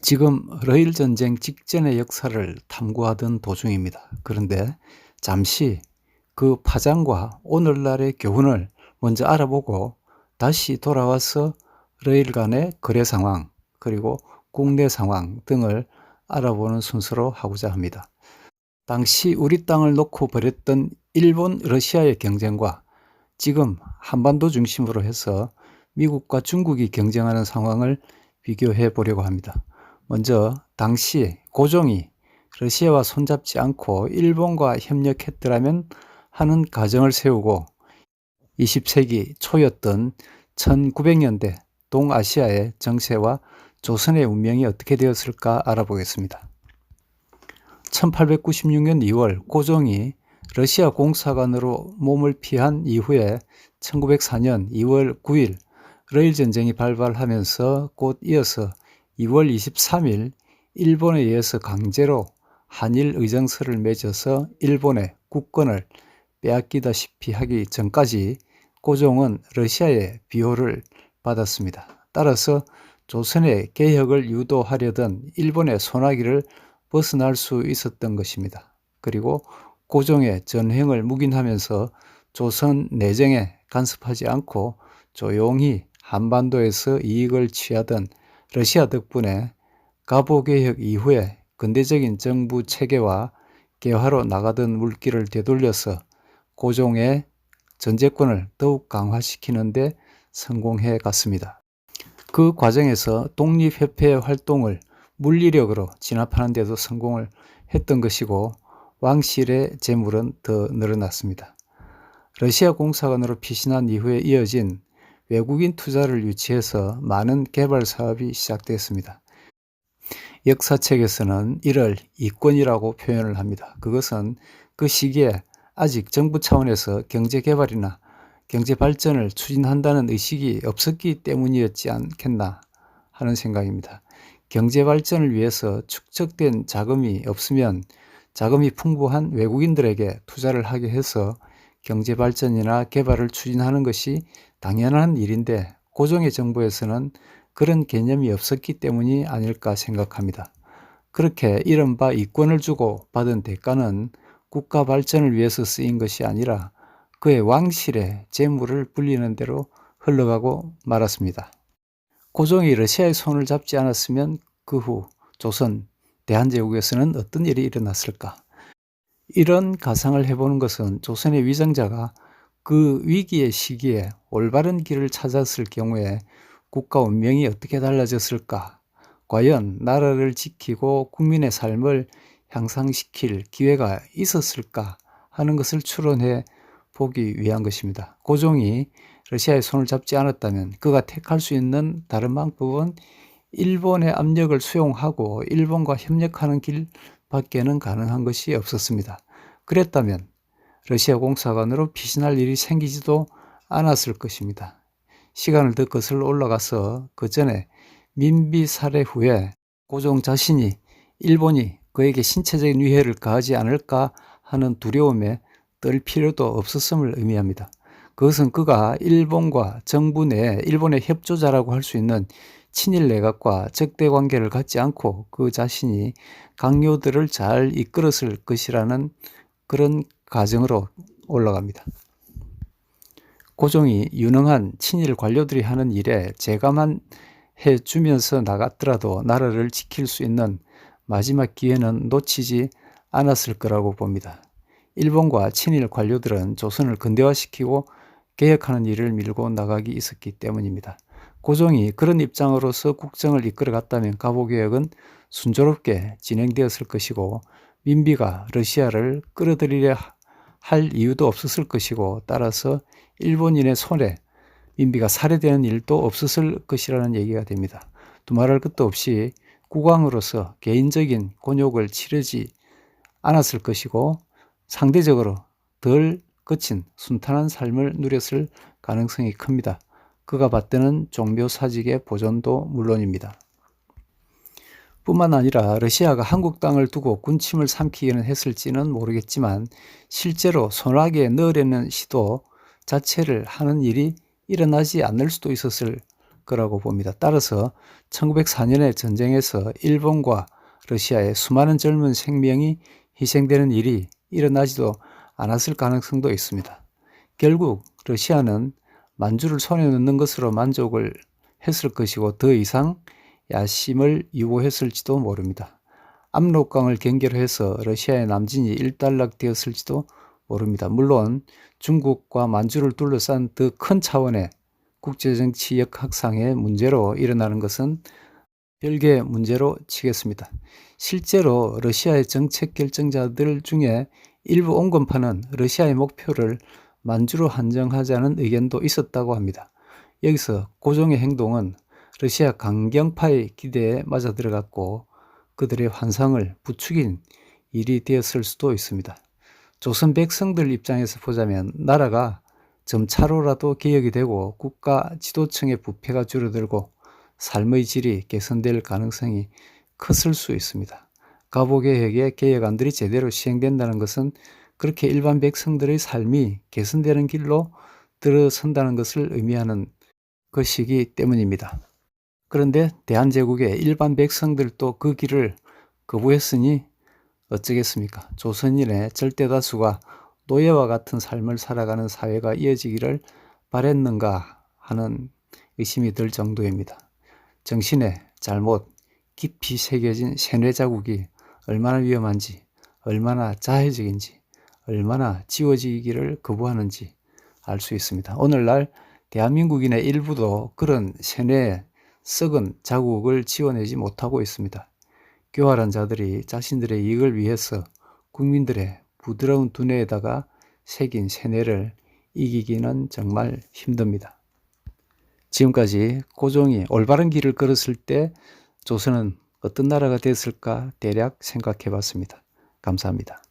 지금 러일 전쟁 직전의 역사를 탐구하던 도중입니다. 그런데 잠시 그 파장과 오늘날의 교훈을 먼저 알아보고 다시 돌아와서 러일 간의 거래 상황, 그리고 국내 상황 등을 알아보는 순서로 하고자 합니다. 당시 우리 땅을 놓고 벌였던 일본, 러시아의 경쟁과 지금 한반도 중심으로 해서 미국과 중국이 경쟁하는 상황을 비교해 보려고 합니다. 먼저 당시 고종이 러시아와 손잡지 않고 일본과 협력했더라면 하는 가정을 세우고 20세기 초였던 1900년대 동아시아의 정세와 조선의 운명이 어떻게 되었을까 알아보겠습니다. 1896년 2월 고종이 러시아 공사관으로 몸을 피한 이후에 1904년 2월 9일 러일 전쟁이 발발하면서 곧 이어서 2월 23일 일본에 의해서 강제로 한일 의정서를 맺어서 일본의 국권을 빼앗기다시피 하기 전까지 고종은 러시아의 비호를 받았습니다. 따라서 조선의 개혁을 유도하려던 일본의 소나기를 벗어날 수 있었던 것입니다. 그리고 고종의 전횡을 묵인하면서 조선 내정에 간섭하지 않고 조용히 한반도에서 이익을 취하던 러시아 덕분에 갑오개혁 이후에 근대적인 정부 체계와 개화로 나가던 물길을 되돌려서 고종의 전제권을 더욱 강화시키는 데 성공해 갔습니다. 그 과정에서 독립협회 활동을 물리력으로 진압하는 데도 성공을 했던 것이고 왕실의 재물은 더 늘어났습니다. 러시아 공사관으로 피신한 이후에 이어진 외국인 투자를 유치해서 많은 개발 사업이 시작됐습니다. 역사책에서는 이를 이권이라고 표현을 합니다. 그것은 그 시기에 아직 정부 차원에서 경제개발이나 경제발전을 추진한다는 의식이 없었기 때문이었지 않겠나 하는 생각입니다. 경제발전을 위해서 축적된 자금이 없으면 자금이 풍부한 외국인들에게 투자를 하게 해서 경제발전이나 개발을 추진하는 것이 당연한 일인데 고종의 정부에서는 그런 개념이 없었기 때문이 아닐까 생각합니다. 그렇게 이른바 이권을 주고 받은 대가는 국가 발전을 위해서 쓰인 것이 아니라 그의 왕실의 재물을 불리는 대로 흘러가고 말았습니다. 고종이 러시아의 손을 잡지 않았으면 그 후 조선, 대한제국에서는 어떤 일이 일어났을까? 이런 가상을 해보는 것은 조선의 위정자가 그 위기의 시기에 올바른 길을 찾았을 경우에 국가 운명이 어떻게 달라졌을까? 과연 나라를 지키고 국민의 삶을 향상시킬 기회가 있었을까 하는 것을 추론해 보기 위한 것입니다. 고종이 러시아의 손을 잡지 않았다면 그가 택할 수 있는 다른 방법은 일본의 압력을 수용하고 일본과 협력하는 길밖에는 가능한 것이 없었습니다. 그랬다면 러시아 공사관으로 피신할 일이 생기지도 않았을 것입니다. 시간을 더 거슬러 올라가서 그 전에 민비 살해 후에 고종 자신이 일본이 그에게 신체적인 위해를 가하지 않을까 하는 두려움에 떨 필요도 없었음을 의미합니다. 그것은 그가 일본과 정부 내에 일본의 협조자라고 할 수 있는 친일 내각과 적대 관계를 갖지 않고 그 자신이 강요들을 잘 이끌었을 것이라는 그런 가정으로 올라갑니다. 고종이 유능한 친일 관료들이 하는 일에 재가만 해주면서 나갔더라도 나라를 지킬 수 있는 마지막 기회는 놓치지 않았을 거라고 봅니다. 일본과 친일 관료들은 조선을 근대화시키고 개혁하는 일을 밀고 나가기 있었기 때문입니다. 고종이 그런 입장으로서 국정을 이끌어갔다면 갑오개혁은 순조롭게 진행되었을 것이고 민비가 러시아를 끌어들이려 할 이유도 없었을 것이고 따라서 일본인의 손에 민비가 살해되는 일도 없었을 것이라는 얘기가 됩니다. 두말할 것도 없이 국왕으로서 개인적인 곤욕을 치르지 않았을 것이고 상대적으로 덜 거친 순탄한 삶을 누렸을 가능성이 큽니다. 그가 받드는 종묘사직의 보존도 물론입니다. 뿐만 아니라 러시아가 한국 땅을 두고 군침을 삼키기는 했을지는 모르겠지만 실제로 소나기에 넣으려는 시도 자체를 하는 일이 일어나지 않을 수도 있었을 거라고 봅니다. 따라서 1904년의 전쟁에서 일본과 러시아의 수많은 젊은 생명이 희생되는 일이 일어나지도 않았을 가능성도 있습니다. 결국 러시아는 만주를 손에 넣는 것으로 만족을 했을 것이고 더 이상 야심을 유보했을지도 모릅니다. 압록강을 경계로 해서 러시아의 남진이 일단락되었을지도 모릅니다. 물론 중국과 만주를 둘러싼 더 큰 차원의 국제정치 역학상의 문제로 일어나는 것은 별개의 문제로 치겠습니다. 실제로 러시아의 정책 결정자들 중에 일부 온건파는 러시아의 목표를 만주로 한정하자는 의견도 있었다고 합니다. 여기서 고종의 행동은 러시아 강경파의 기대에 맞아 들어갔고 그들의 환상을 부추긴 일이 되었을 수도 있습니다. 조선 백성들 입장에서 보자면 나라가 점차로라도 개혁이 되고 국가 지도층의 부패가 줄어들고 삶의 질이 개선될 가능성이 컸을 수 있습니다. 가보개혁의 개혁안들이 제대로 시행된다는 것은 그렇게 일반 백성들의 삶이 개선되는 길로 들어선다는 것을 의미하는 것이기 때문입니다. 그런데 대한제국의 일반 백성들도 그 길을 거부했으니 어쩌겠습니까? 조선인의 절대다수가 노예와 같은 삶을 살아가는 사회가 이어지기를 바랬는가 하는 의심이 들 정도입니다. 정신에 잘못 깊이 새겨진 세뇌 자국이 얼마나 위험한지, 얼마나 자해적인지, 얼마나 지워지기를 거부하는지 알 수 있습니다. 오늘날 대한민국인의 일부도 그런 세뇌의 썩은 자국을 지워내지 못하고 있습니다. 교활한 자들이 자신들의 이익을 위해서 국민들의 부드러운 두뇌에다가 새긴 세뇌를 이기기는 정말 힘듭니다. 지금까지 고종이 올바른 길을 걸었을 때 조선은 어떤 나라가 됐을까 대략 생각해 봤습니다. 감사합니다.